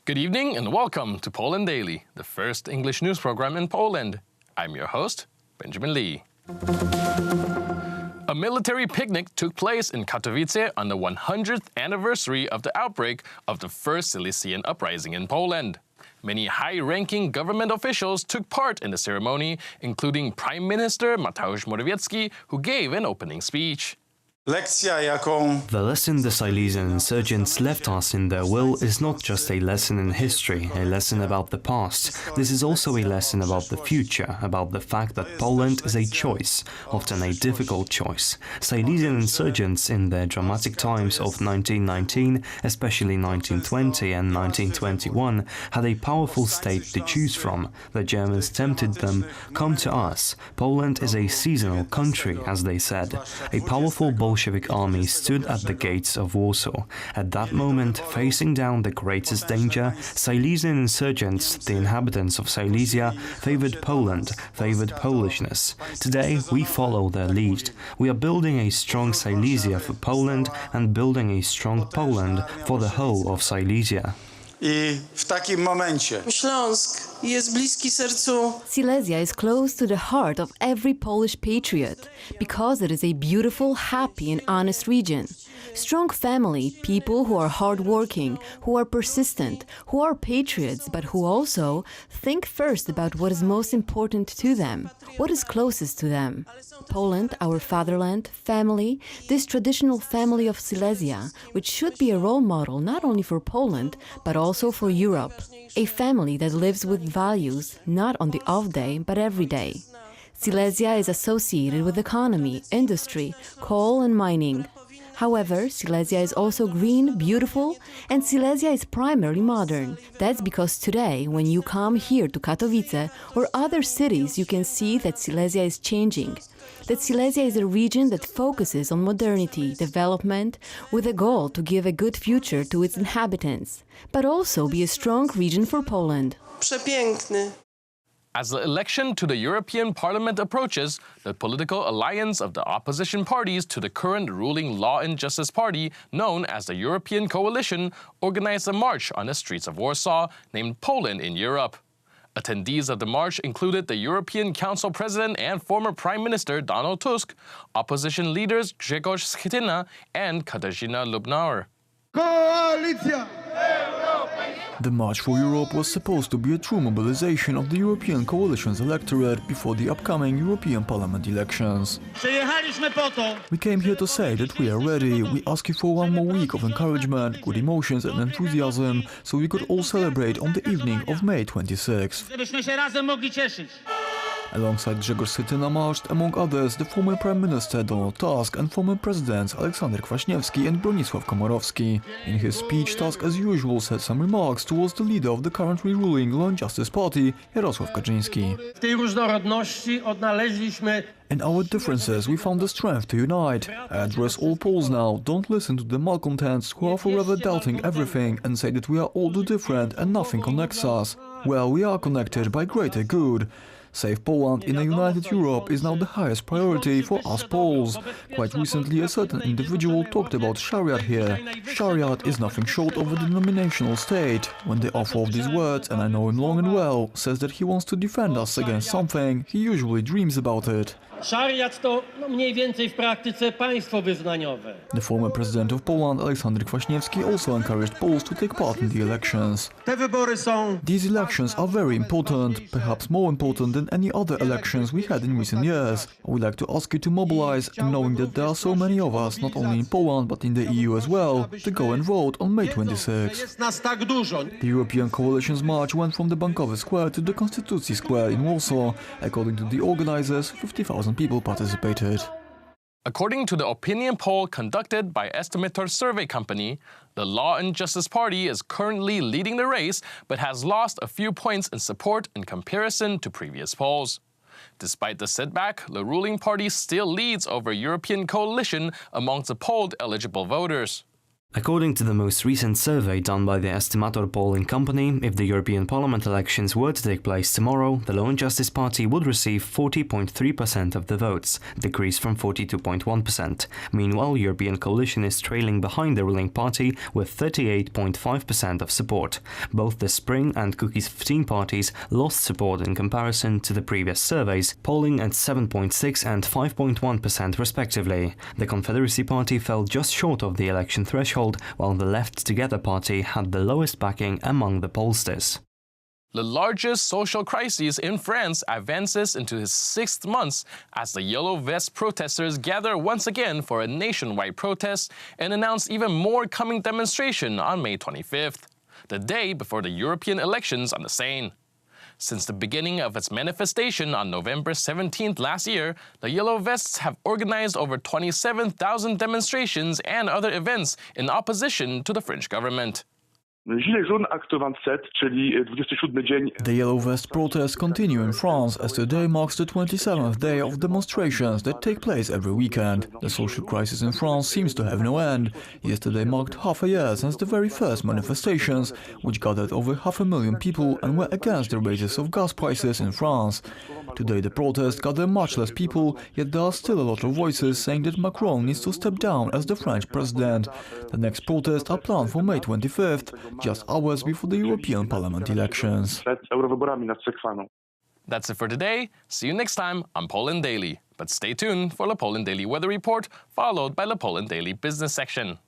Good evening and welcome to Poland Daily, the first English news program in Poland. I'm your host, Benjamin Lee. A military picnic took place in Katowice on the 100th anniversary of the outbreak of the first Silesian uprising in Poland. Many high-ranking government officials took part in the ceremony, including Prime Minister Mateusz Morawiecki, who gave an opening speech. The lesson the Silesian insurgents left us in their will is not just a lesson in history, a lesson about the past. This is also a lesson about the future, about the fact that Poland is a choice, often a difficult choice. Silesian insurgents in their dramatic times of 1919, especially 1920 and 1921, had a powerful state to choose from. The Germans tempted them, "Come to us. Poland is a seasonal country," as they said. A powerful Bolshevik army stood at the gates of Warsaw. At that moment, facing down the greatest danger, Silesian insurgents, the inhabitants of Silesia, favored Poland, favored Polishness. Today, we follow their lead. We are building a strong Silesia for Poland and building a strong Poland for the whole of Silesia. Śląsk jest bliski sercu. Silesia is close to the heart of every Polish patriot because it is a beautiful, happy and honest region. Strong family, people who are hardworking, who are persistent, who are patriots, but who also think first about what is most important to them, what is closest to them. Poland, our fatherland, family, this traditional family of Silesia, which should be a role model not only for Poland, but also for Europe. A family that lives with values, not on the off day, but every day. Silesia is associated with economy, industry, coal and mining. However, Silesia is also green, beautiful, and Silesia is primarily modern. That's because today, when you come here to Katowice or other cities, you can see that Silesia is changing. That Silesia is a region that focuses on modernity, development, with a goal to give a good future to its inhabitants, but also be a strong region for Poland. Przepiękny. As the election to the European Parliament approaches, the political alliance of the opposition parties to the current ruling Law and Justice Party, known as the European Coalition, organized a march on the streets of Warsaw named Poland in Europe. Attendees of the march included the European Council President and former Prime Minister Donald Tusk, opposition leaders Grzegorz Schetyna and Katarzyna Lubnauer. Koalicja! The March for Europe was supposed to be a true mobilization of the European coalition's electorate before the upcoming European Parliament elections. We came here to say that we are ready. We ask you for one more week of encouragement, good emotions and enthusiasm, so we could all celebrate on the evening of May 26th. Alongside Grzegorz Schetyna marched, among others, the former Prime Minister Donald Tusk and former Presidents Aleksander Kwaśniewski and Bronisław Komorowski. In his speech, Tusk as usual said some remarks towards the leader of the currently ruling Law and Justice Party, Jarosław Kaczyński. In our differences, we found the strength to unite. I address all Poles now, don't listen to the malcontents who are forever doubting everything and say that we are all too different and nothing connects us. Well, we are connected by greater good. Save Poland in a united Europe is now the highest priority for us Poles. Quite recently, a certain individual talked about Shariat here. Shariat is nothing short of a denominational state. When the author of these words, and I know him long and well, says that he wants to defend us against something, he usually dreams about it. Szariat to mniej więcej w praktyce państwo wyznaniowe. The former president of Poland, Aleksander Kwaśniewski, also encouraged Poles to take part in the elections. These elections are very important, perhaps more important than any other elections we had in recent years. I would like to ask you to mobilize, knowing that there are so many of us, not only in Poland but in the EU as well, to go and vote on May 26. The European Coalition's march went from the Bankowy Square to the Konstytucji Square in Warsaw. According to the organizers, 50,000 people participated. According to the opinion poll conducted by Estimator Survey Company, the Law and Justice Party is currently leading the race but has lost a few points in support in comparison to previous polls. Despite the setback, the ruling party still leads over European Coalition amongst the polled eligible voters. According to the most recent survey done by the Estimator polling company, if the European Parliament elections were to take place tomorrow, the Law and Justice Party would receive 40.3% of the votes, decreased from 42.1%. Meanwhile, European Coalition is trailing behind the ruling party with 38.5% of support. Both the Spring and Cookies 15 parties lost support in comparison to the previous surveys, polling at 7.6 and 5.1% respectively. The Confederacy Party fell just short of the election threshold, while the Left Together party had the lowest backing among the pollsters. The largest social crisis in France advances into its 6th month as the Yellow Vest protesters gather once again for a nationwide protest and announce even more coming demonstration on May 25th, the day before the European elections on the Seine. Since the beginning of its manifestation on November 17th last year, the Yellow Vests have organized over 27,000 demonstrations and other events in opposition to the French government. The Yellow Vest protests continue in France as today marks the 27th day of demonstrations that take place every weekend. The social crisis in France seems to have no end. Yesterday marked half a year since the very first manifestations, which gathered over 500,000 people and were against the raises of gas prices in France. Today the protests gather much less people, yet there are still a lot of voices saying that Macron needs to step down as the French president. The next protests are planned for May 25th, just hours before the European Parliament elections. That's it for today. See you next time on Poland Daily. But stay tuned for the Poland Daily Weather Report, followed by the Poland Daily Business section.